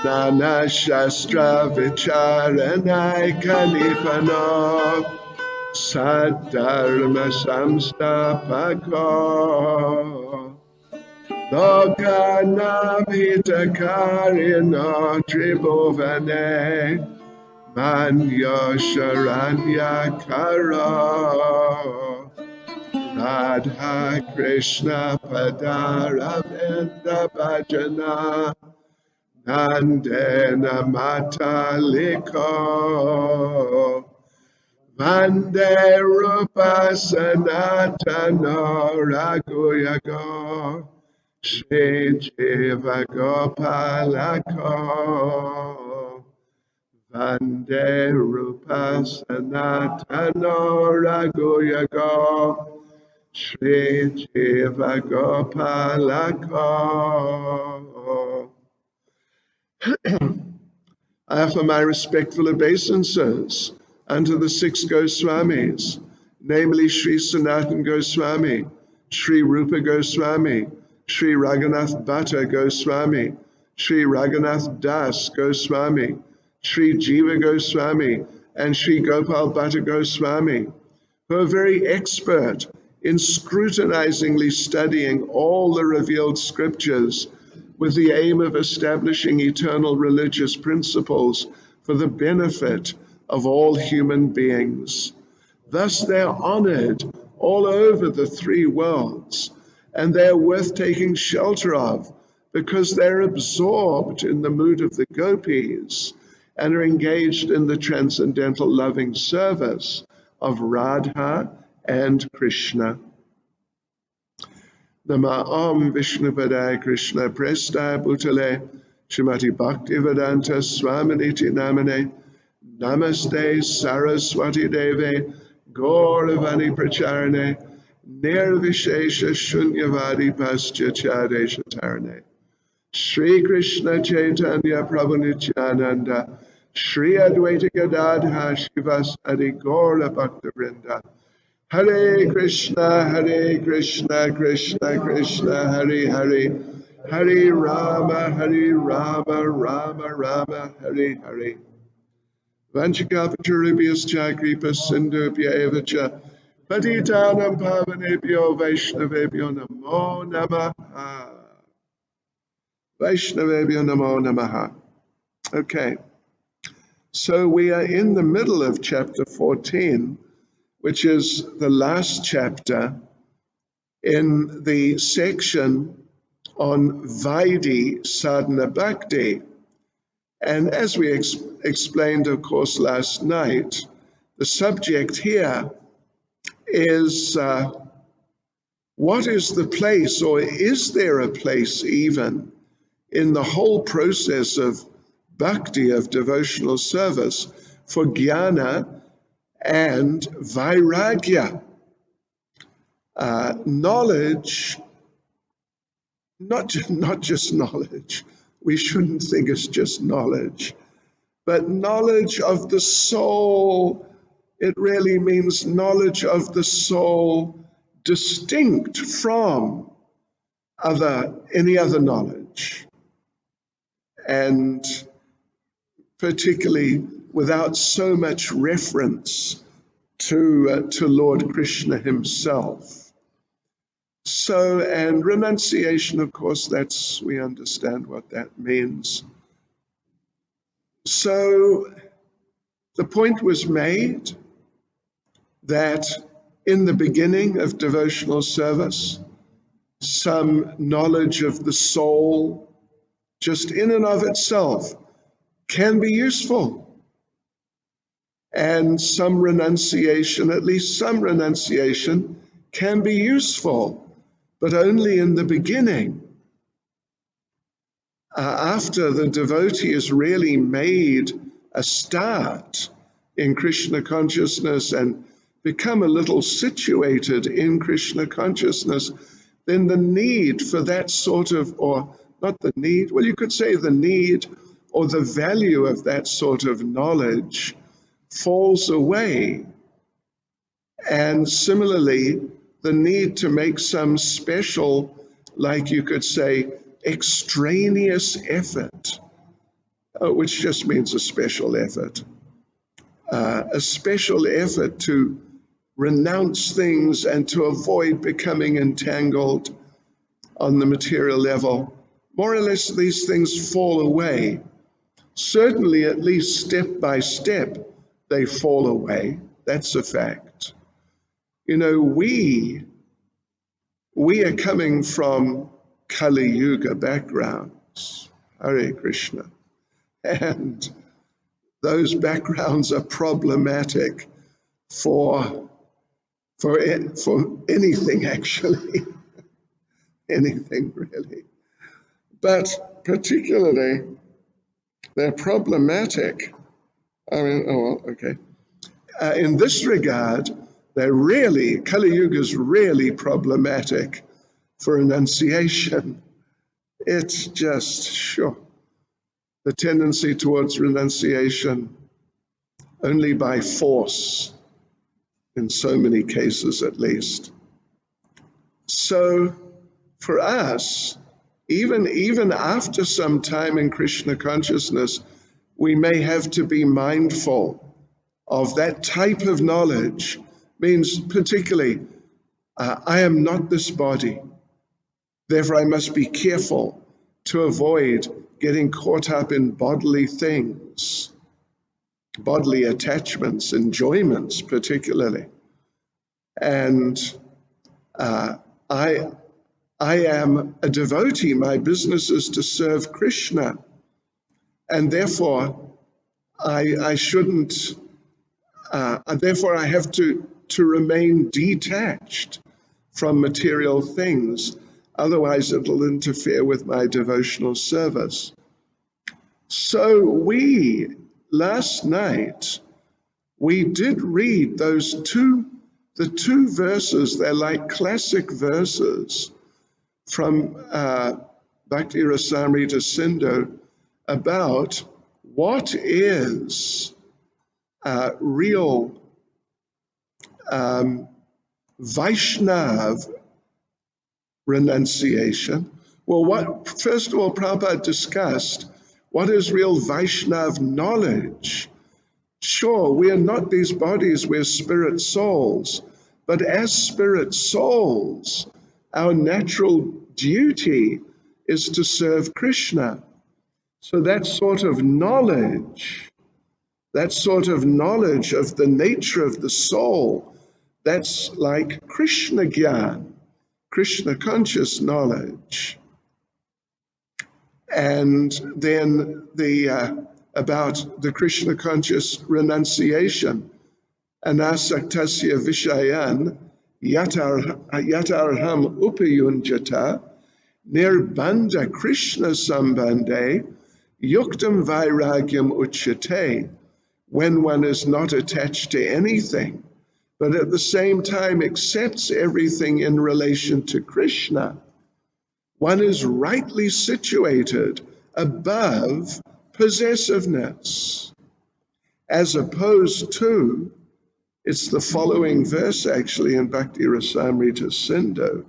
Nana Shastra Vicharanai Kanipano Sadharma Samstapako Lokanam Hitakarino Tribhuvane Manya Sharanya Karo Radha Krishna Padaravinda Bhajana Nandena Mataliko Vande Rupa Sanatana Raghuyago Shri Jiva Gopalako Vande Rupa Sanatana Raghuyago Shri Jiva Gopalako. I offer my respectful obeisances unto the six Goswamis, namely Sri Sanatan Goswami, Sri Rupa Goswami, Sri Raghunath Bhatta Goswami, Sri Raghunath Das Goswami, Sri Jiva Goswami, and Sri Gopal Bhatta Goswami, who are very expert in scrutinizingly studying all the revealed scriptures with the aim of establishing eternal religious principles for the benefit of all human beings. Thus they're honored all over the three worlds, and they're worth taking shelter of because they're absorbed in the mood of the gopis and are engaged in the transcendental loving service of Radha and Krishna. Nama Om Vishnupadaya Krishna Prestaya Bhutale Srimati Bhaktivedanta Swaminiti Namane Namaste Saraswati Deve Gauravani Pracharane Nirvishesha Shunyavadi Paschachadesha Tarane Shri Krishna Chaitanya Prabhu Nityananda Shri Advaita Gadadha Shivasadi Gaura Bhakta Vrinda Hare Krishna, Krishna Krishna, Hare Hare, Hare Rama, Rama Rama, Hare Hare. Vanchakapacharibhyascha kripa sindhubhya evacha patitanam pavanebhyo vaishnavebhyo namo namaha. Vaishnavebhyo namo namaha. Okay, so we are in the middle of chapter 14, which is the last chapter in the section on Vaidhi Sadhana Bhakti. And as we explained, of course, last night, the subject here is what is the place, or is there a place even, in the whole process of bhakti, of devotional service, for jnana and vairagya, knowledge, not just knowledge. We shouldn't think it's just knowledge, but knowledge of the soul. It really means knowledge of the soul distinct from any other knowledge, and particularly without so much reference to Lord Krishna himself. So, and renunciation, of course, we understand what that means. So the point was made that in the beginning of devotional service, some knowledge of the soul, just in and of itself, can be useful. And some renunciation, at least some renunciation, can be useful, but only in the beginning. After the devotee has really made a start in Krishna consciousness and become a little situated in Krishna consciousness, then the need for that sort of, or not the need, well, you could say the need or the value of that sort of knowledge falls away. And similarly, the need to make some special, like you could say, extraneous effort, which just means a special effort. A special effort to renounce things and to avoid becoming entangled on the material level. More or less, these things fall away. Certainly, at least step by step, they fall away. That's a fact. You know, we are coming from Kali Yuga backgrounds, Hare Krishna, and those backgrounds are problematic for anything, actually, anything really. But particularly, they're problematic. I mean, oh, well, okay. In this regard, Kali Yuga is really problematic for renunciation. It's just, sure, the tendency towards renunciation only by force, in so many cases at least. So for us, even after some time in Krishna consciousness, we may have to be mindful of that type of knowledge. Means particularly, I am not this body, therefore I must be careful to avoid getting caught up in bodily things, bodily attachments, enjoyments particularly. And I am a devotee. My business is to serve Krishna, and therefore I shouldn't. Therefore, I have to remain detached from material things. Otherwise, it'll interfere with my devotional service. So last night, we did read the two verses. They're like classic verses from Bhakti Rasamrita Sindhu about what is real Vaishnav renunciation. Well, first of all, Prabhupada discussed what is real Vaishnav knowledge. Sure, we are not these bodies, we're spirit souls, but as spirit souls, our natural duty is to serve Krishna. So that sort of knowledge of the nature of the soul, that's like Krishna Gyan, Krishna conscious knowledge. And then about the Krishna conscious renunciation, anasaktasya vishayan yatarham upayunjata nirbandha Krishna sambandhe yuktam vairagyam uchyate. When one is not attached to anything, but at the same time accepts everything in relation to Krishna, one is rightly situated above possessiveness, as opposed to, it's the following verse actually in Bhakti Rasamrita Sindhu,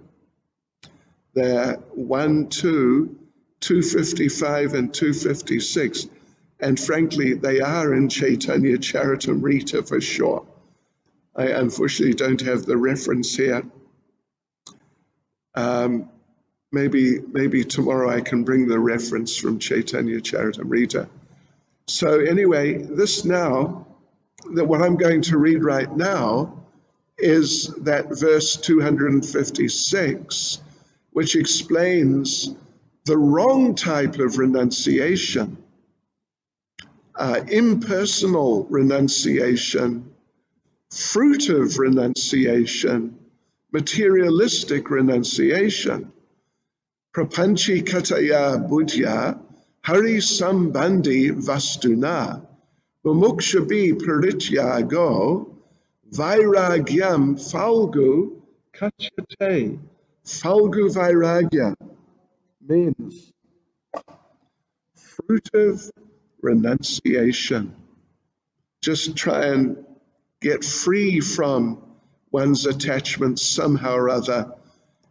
there 255 and 256, and frankly they are in Caitanya Charitamrita for sure. I unfortunately don't have the reference here. Maybe tomorrow I can bring the reference from Caitanya Charitamrita. So anyway, what I'm going to read right now is that verse 256, which explains the wrong type of renunciation, impersonal renunciation, fruitive renunciation, materialistic renunciation. Prapanchi kataya buddhya hari sambandhi vastuna mumukshabi parityago vairagyam falgu kachyate. Falgu vairagya means fruitive renunciation. Just try and get free from one's attachments somehow or other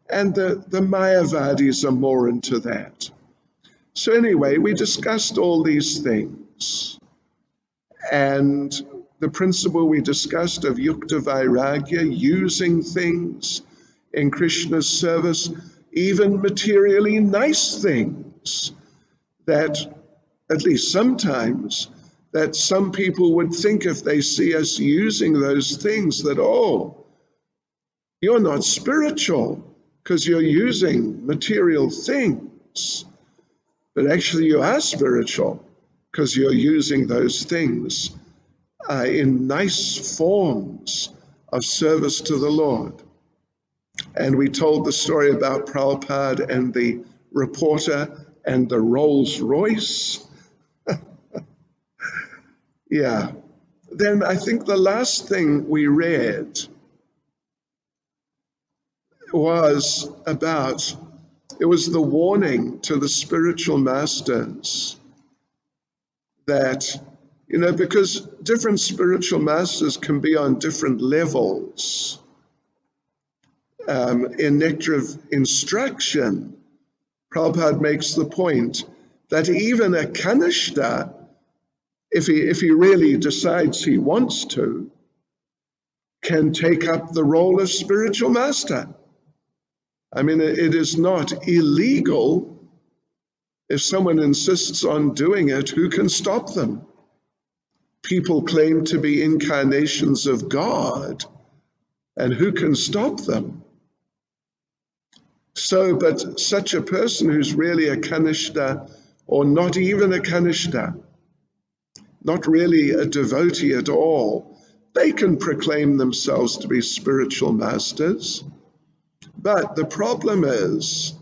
And the Mayavadis are more into that. So anyway, we discussed all these things. And the principle we discussed of yukta vairagya, using things in Krishna's service, even materially nice things, that at least sometimes, that some people would think if they see us using those things that, oh, you're not spiritual because you're using material things. But actually you are spiritual because you're using those things in nice forms of service to the Lord. And we told the story about Prabhupada and the reporter and the Rolls Royce. Yeah. Then I think the last thing we read was about, it was the warning to the spiritual masters that, you know, because different spiritual masters can be on different levels. In Nectar of Instruction, Prabhupada makes the point that even a Kanishta, if he really decides he wants to, can take up the role of spiritual master. I mean, it is not illegal. If someone insists on doing it, who can stop them? People claim to be incarnations of God, and who can stop them? So, but such a person who's really a Kanishta, or not even a Kanishta, not really a devotee at all, they can proclaim themselves to be spiritual masters. But the problem is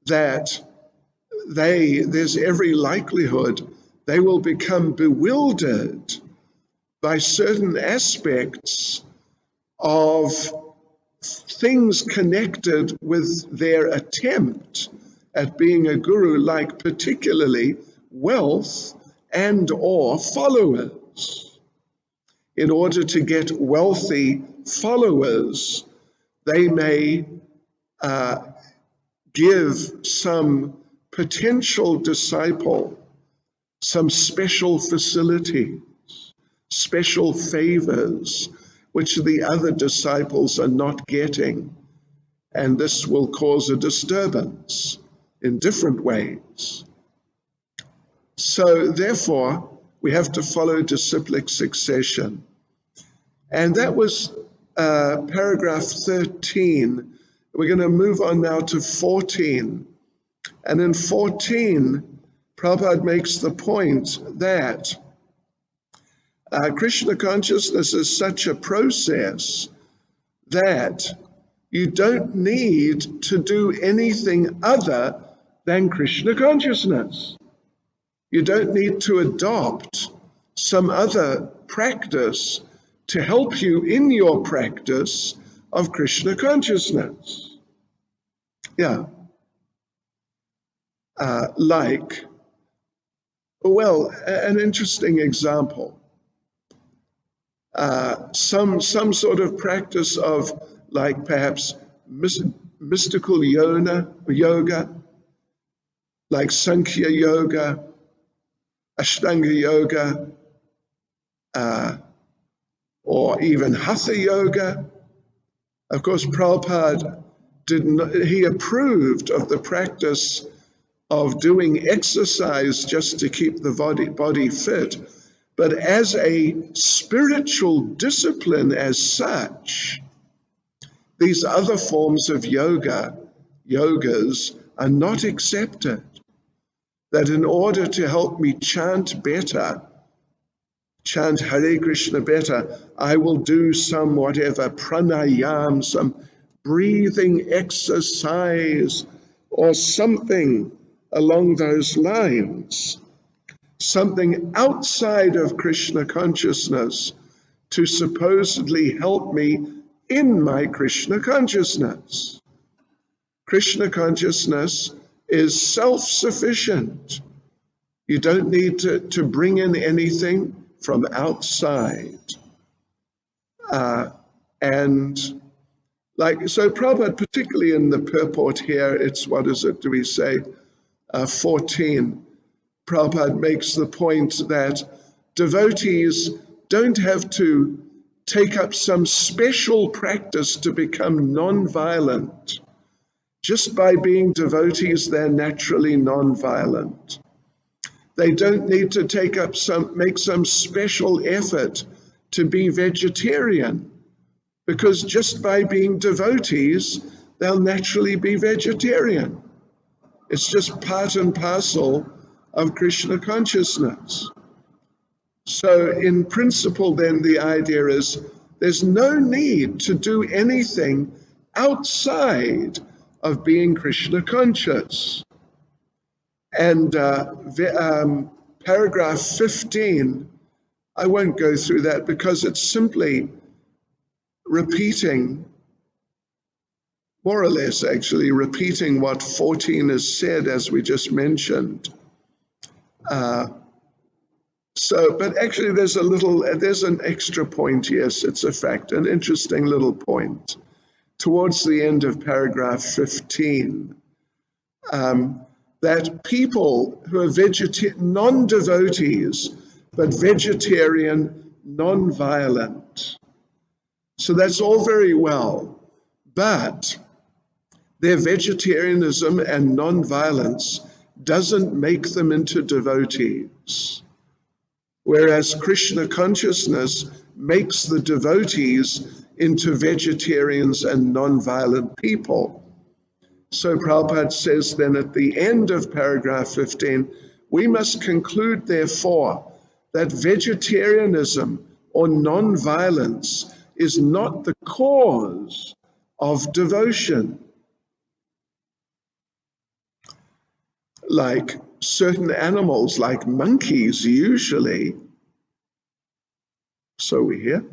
that there's every likelihood they will become bewildered by certain aspects of things connected with their attempt at being a guru, like particularly wealth and or followers. In order to get wealthy followers, they may give some potential disciple some special facilities, special favors, which the other disciples are not getting. And this will cause a disturbance in different ways. So therefore, we have to follow disciplic succession. And that was paragraph 13. We're going to move on now to 14. And in 14, Prabhupada makes the point that Krishna consciousness is such a process that you don't need to do anything other than Krishna consciousness. You don't need to adopt some other practice to help you in your practice of Krishna consciousness. Yeah. An interesting example. Some sort of practice of, like perhaps mystical yoga, like Sankhya yoga, Ashtanga yoga, or even Hatha yoga. Of course, Prabhupada he approved of the practice of doing exercise just to keep the body fit, but as a spiritual discipline as such, these other forms of yogas are not accepted. That in order to help me chant better, chant Hare Krishna better, I will do some whatever pranayam, some breathing exercise or something along those lines, something outside of Krishna consciousness to supposedly help me in my Krishna consciousness. Krishna consciousness is self-sufficient. You don't need to bring in anything from outside. And Like, so Prabhupada, particularly in the purport here, it's, what is it, do we say, 14, Prabhupada makes the point that devotees don't have to take up some special practice to become non-violent. Just by being devotees, they're naturally non-violent. They don't need to make some special effort to be vegetarian, because just by being devotees, they'll naturally be vegetarian. It's just part and parcel of Krishna consciousness. So in principle, then, the idea is there's no need to do anything outside of being Krishna conscious. And paragraph 15, I won't go through that because it's simply repeating, more or less actually, repeating what 14 has said, as we just mentioned. But actually there's an extra point, yes, it's a fact, an interesting little point. Towards the end of paragraph 15, that people who are non-devotees, but vegetarian, non-violent. So that's all very well, but their vegetarianism and non-violence doesn't make them into devotees, whereas Krishna consciousness makes the devotees into vegetarians and non-violent people. So Prabhupada says then at the end of paragraph 15, we must conclude, therefore, that vegetarianism or non-violence is not the cause of devotion. Like certain animals, like monkeys usually, so we hear,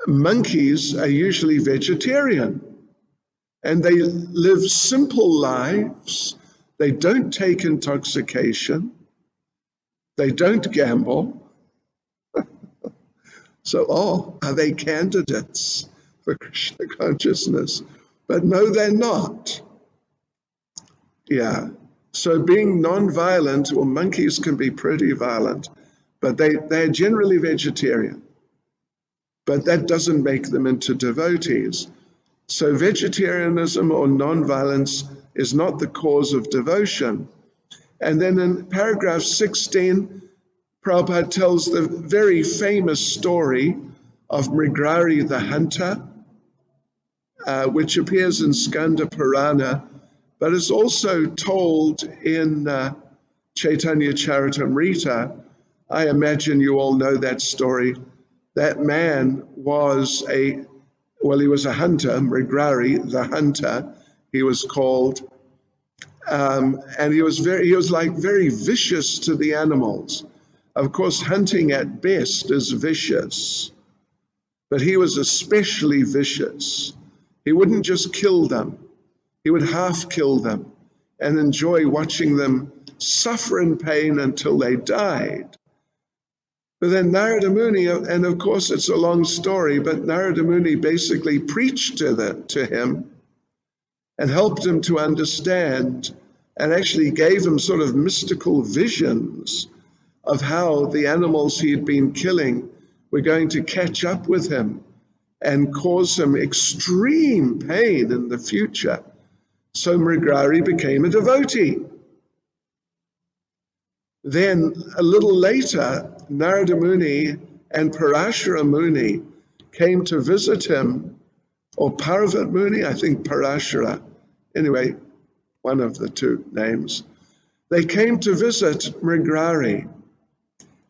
monkeys are usually vegetarian. And they live simple lives. They don't take intoxication. They don't gamble. So, are they candidates for Krishna consciousness? But no, they're not. Yeah. So being non-violent, well, monkeys can be pretty violent, but they're generally vegetarian. But that doesn't make them into devotees. So vegetarianism or non-violence is not the cause of devotion. And then in paragraph 16, Prabhupada tells the very famous story of Mrigarhi the hunter, which appears in Skanda Purana, but is also told in Chaitanya Charitamrita. I imagine you all know that story. That man was he was a hunter, Mrigarhi the hunter, he was called, and he was very vicious to the animals. Of course, hunting at best is vicious, but he was especially vicious. He wouldn't just kill them, he would half kill them and enjoy watching them suffer in pain until they died. But then Narada Muni, and of course it's a long story, but Narada Muni basically preached to him and helped him to understand, and actually gave him sort of mystical visions of how the animals he had been killing were going to catch up with him and cause him extreme pain in the future. So Mrigarhi became a devotee. Then a little later, Narada Muni and Parashara Muni came to visit him, or Parvat Muni, I think Parashara, anyway, one of the two names. They came to visit Mrigarhi,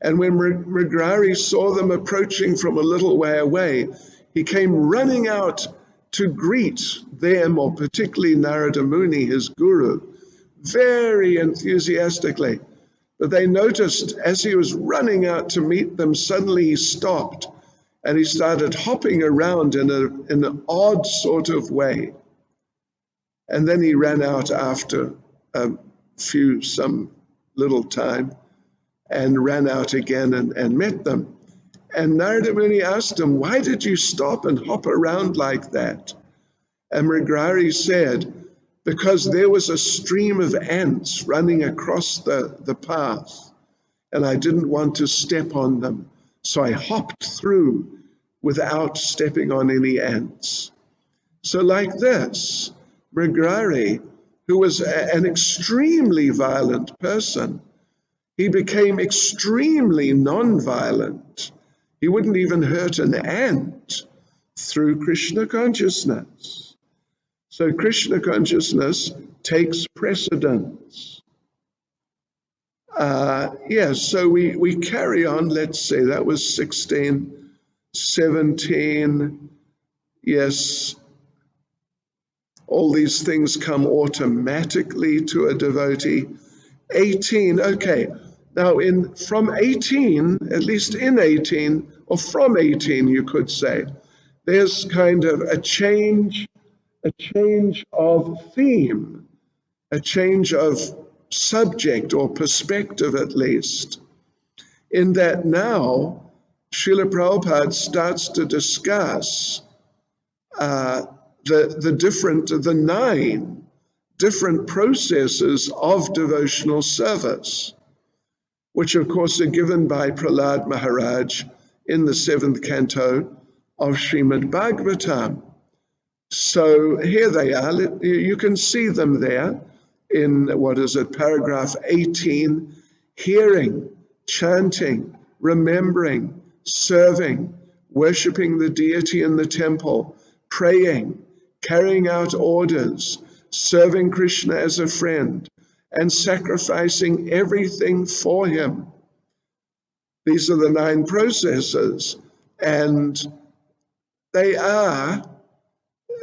and when Mrigarhi saw them approaching from a little way away, he came running out to greet them, or particularly Narada Muni, his guru, very enthusiastically. But they noticed as he was running out to meet them, suddenly he stopped and he started hopping around in an odd sort of way. And then he ran out after some little time and ran out again and met them. And Narada Muni asked him, why did you stop and hop around like that? And Mrigarhi said, because there was a stream of ants running across the path, and I didn't want to step on them, so I hopped through without stepping on any ants. So like this, Mrigarhi, who was an extremely violent person, he became extremely non-violent. He wouldn't even hurt an ant through Krishna consciousness. So Krishna consciousness takes precedence. Yes, so we carry on. Let's say that was 16, 17. Yes, all these things come automatically to a devotee. 18, okay. Now from 18, at least in 18, or from 18 you could say, there's kind of a change of theme, a change of subject or perspective at least, in that now Srila Prabhupada starts to discuss the 9 different processes of devotional service, which of course are given by Prahlad Maharaj in the 7th canto of Srimad Bhagavatam. So here they are. You can see them there in, paragraph 18, hearing, chanting, remembering, serving, worshipping the deity in the temple, praying, carrying out orders, serving Krishna as a friend, and sacrificing everything for him. These are the 9 processes, and they are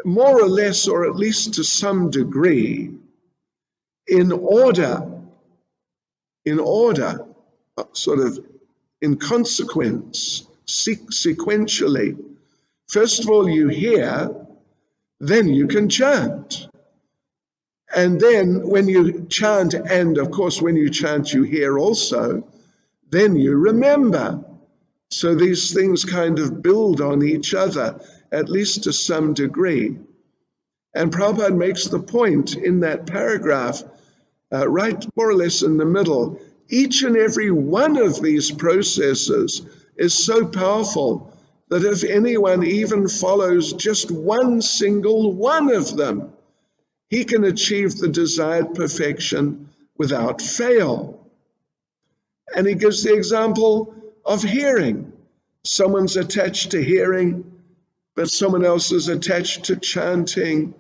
more or less, or at least to some degree, in order, sort of in consequence, sequentially. First of all, you hear, then you can chant. And then when you chant, and of course when you chant you hear also, then you remember. So these things kind of build on each other, at least to some degree. And Prabhupada makes the point in that paragraph, right more or less in the middle, each and every one of these processes is so powerful that if anyone even follows just one single one of them, he can achieve the desired perfection without fail. And he gives the example of hearing. Someone's attached to hearing, but someone else is attached to chanting,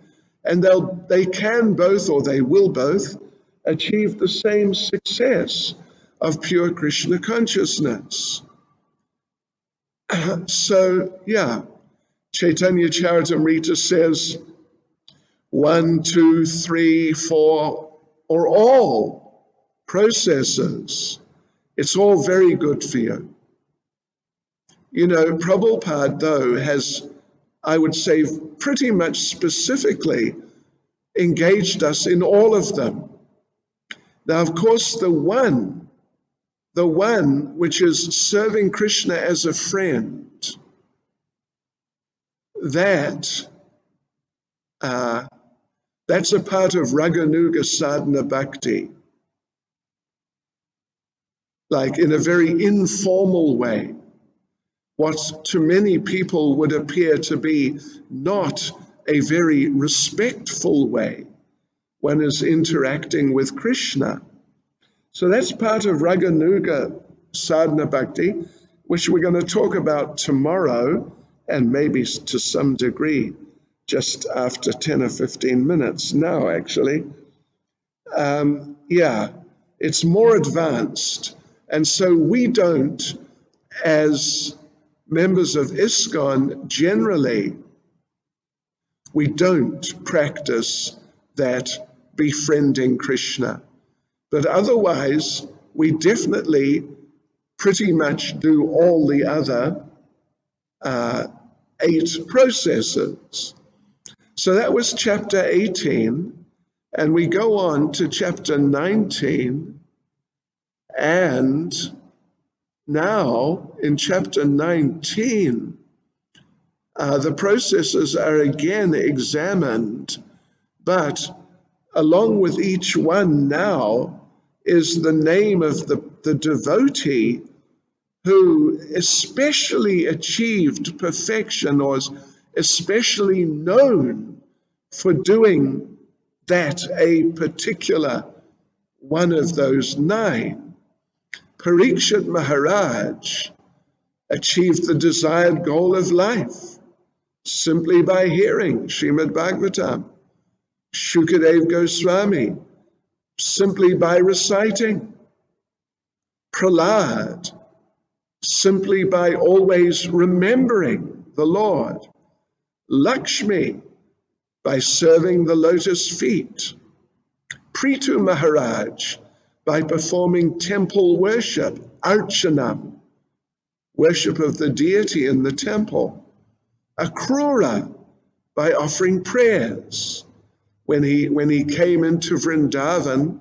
and they can both, or they will both, achieve the same success of pure Krishna consciousness. So, yeah, Chaitanya Charitamrita says 1, 2, 3, 4, or all processes. It's all very good for you. You know, Prabhupada, though, has, I would say, pretty much specifically engaged us in all of them. Now, of course, the one which is serving Krishna as a friend, that's a part of Raganuga sadhana bhakti, like in a very informal way, what to many people would appear to be not a very respectful way. One is interacting with Krishna. So that's part of Raganuga sadhana bhakti, which we're going to talk about tomorrow, and maybe to some degree just after 10 or 15 minutes now, actually. It's more advanced. And so we don't, as members of ISKCON generally, we don't practice that befriending Krishna. But otherwise, we definitely pretty much do all the other 8 processes. So that was chapter 18, and we go on to chapter 19, and now in chapter 19, The processes are again examined, but along with each one now is the name of the devotee who especially achieved perfection or is especially known for doing that, a particular one of those 9. Parikshit Maharaj achieved the desired goal of life simply by hearing Srimad Bhagavatam. Shukadev Goswami, simply by reciting. Prahlad, simply by always remembering the Lord. Lakshmi, by serving the lotus feet. Prithu Maharaj, by performing temple worship, archanam, worship of the deity in the temple. Akrura, by offering prayers. When he came into Vrindavan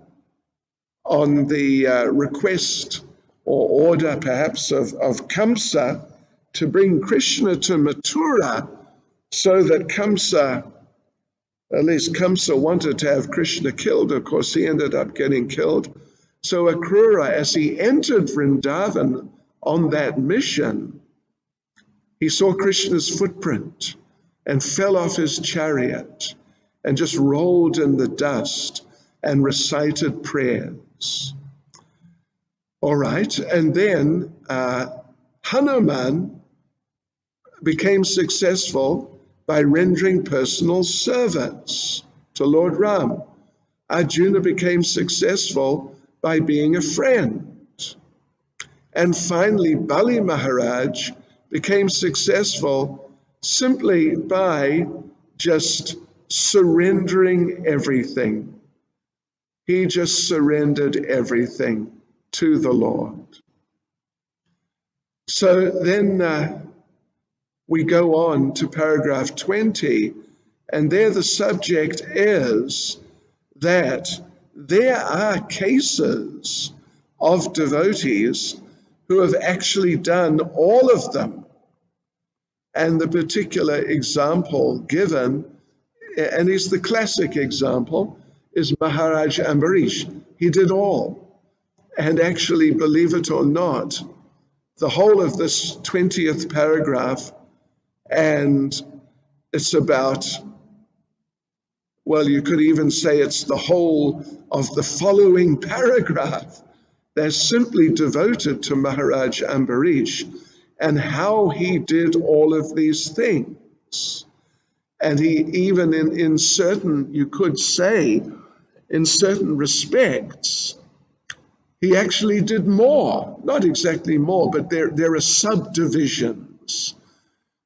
on the request or order perhaps of Kamsa to bring Krishna to Mathura, so that Kamsa, at least Kamsa wanted to have Krishna killed. Of course, he ended up getting killed. So Akrura, as he entered Vrindavan on that mission, he saw Krishna's footprint and fell off his chariot and just rolled in the dust and recited prayers. All right, and then Hanuman became successful by rendering personal service to Lord Ram. Arjuna became successful by being a friend. And finally, Bali Maharaj became successful simply by just surrendering everything. He just surrendered everything to the Lord. So then we go on to paragraph 20, and there the subject is that there are cases of devotees who have actually done all of them. And the particular example given, and is the classic example, is Maharaj Ambarish. He did all. And actually, believe it or not, the whole of this 20th paragraph, and it's about, well, you could even say it's the whole of the following paragraph. They're simply devoted to Maharaj Ambarish and how he did all of these things. And he even in certain, you could say, in certain respects, he actually did more. Not exactly more, but there are subdivisions.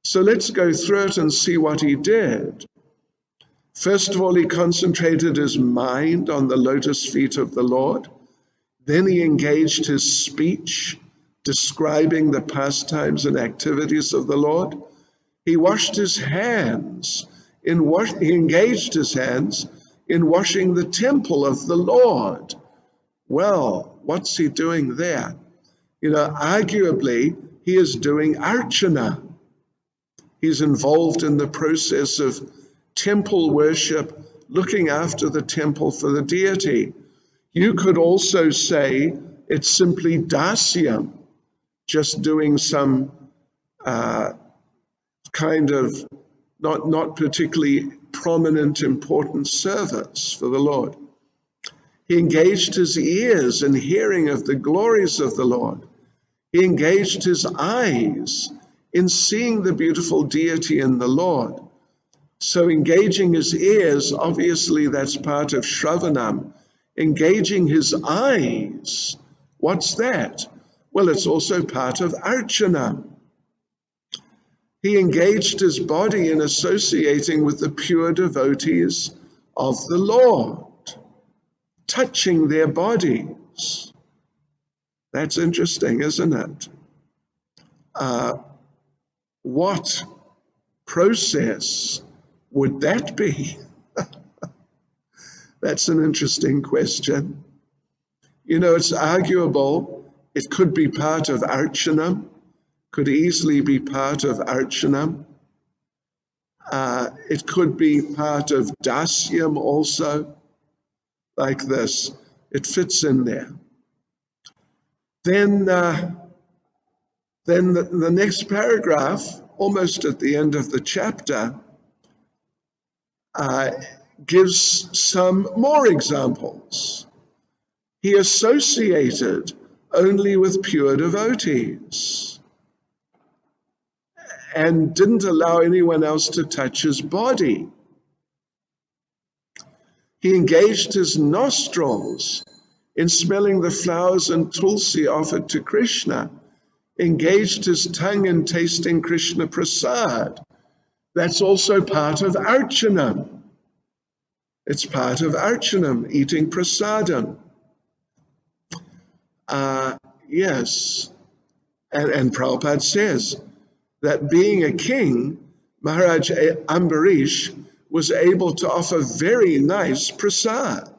So let's go through it and see what he did. First of all, he concentrated his mind on the lotus feet of the Lord. Then he engaged his speech, describing the pastimes and activities of the Lord. He washed his hands. He engaged his hands in washing the temple of the Lord. Well, what's he doing there? Arguably, he is doing archana. He's involved in the process of temple worship, looking after the temple for the deity. You could also say it's simply dasyam, just doing some kind of not particularly prominent, important service for the Lord. He engaged his ears in hearing of the glories of the Lord. He engaged his eyes in seeing the beautiful deity in the Lord. So engaging his ears, obviously that's part of Shravanam. Engaging his eyes, what's that? Well, it's also part of Archana. He engaged his body in associating with the pure devotees of the Lord, touching their bodies. That's interesting, isn't it? What process would that be? That's an interesting question. It's arguable. It could be part of Archanam, could easily be part of Archanam. It could be part of dasyam also, like this. It fits in there. Then the next paragraph, almost at the end of the chapter, gives some more examples. He associated only with pure devotees and didn't allow anyone else to touch his body. He engaged his nostrils in smelling the flowers and tulsi offered to Krishna, engaged his tongue in tasting Krishna prasad. That's also part of archanam. It's part of archanam, eating prasadam. Yes, and Prabhupada says that being a king, Maharaj Ambarish was able to offer very nice prasad.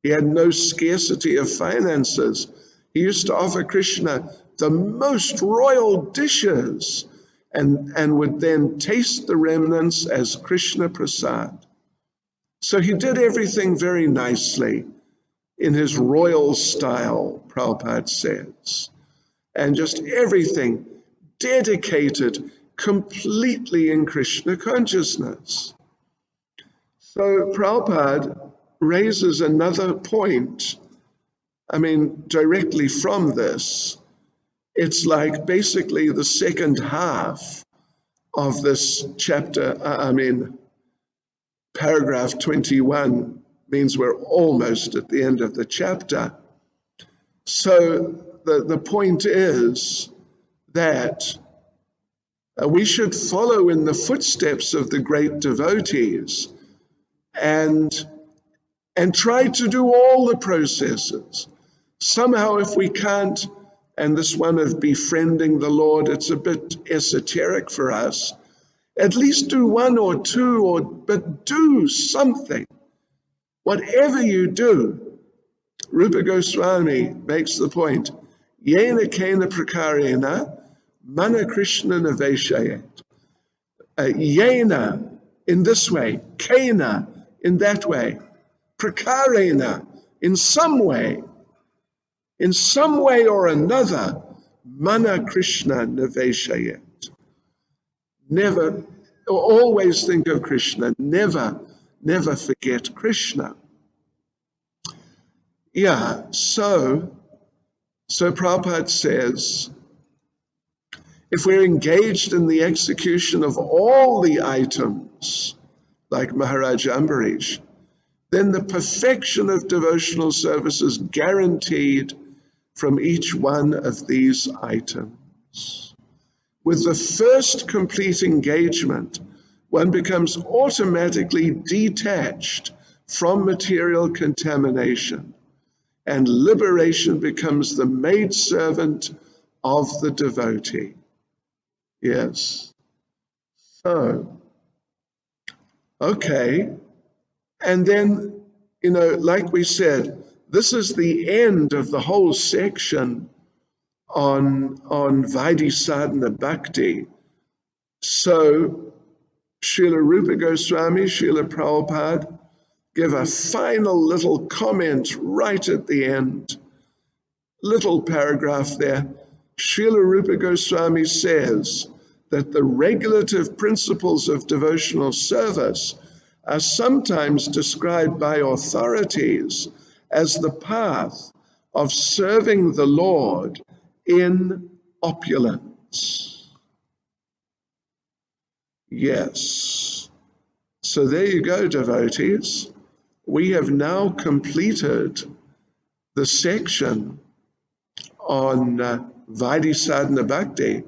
He had no scarcity of finances. He used to offer Krishna the most royal dishes and would then taste the remnants as Krishna prasad. So he did everything very nicely in his royal style, Prabhupada says, and just everything dedicated completely in Krishna consciousness. So Prabhupada raises another point, directly from this. It's like basically the second half of this chapter, paragraph 21 means we're almost at the end of the chapter. So the point is that we should follow in the footsteps of the great devotees and try to do all the processes. Somehow if we can't, and this one of befriending the Lord, it's a bit esoteric for us, at least do one or two, but do something. Whatever you do, Rupa Goswami makes the point, yena kena prakarena mana Krishna naveshayet. Yena, in this way, kena, in that way, prakarena, in some way or another, mana Krishna naveshayet. Never, always think of Krishna, never forget Krishna. Yeah, so Prabhupada says, if we're engaged in the execution of all the items, like Maharaj Ambarish, then the perfection of devotional service is guaranteed from each one of these items. With the first complete engagement, one becomes automatically detached from material contamination, and liberation becomes the maidservant of the devotee. Yes. So, okay. And then, like we said, this is the end of the whole section on Vaidhi Sadhana Bhakti. So, Srila Rupa Goswami, Srila Prabhupada give a final little comment right at the end. Little paragraph there. Srila Rupa Goswami says that the regulative principles of devotional service are sometimes described by authorities as the path of serving the Lord in opulence. Yes. So there you go, devotees. We have now completed the section on Vaidhi Sadhana Bhakti.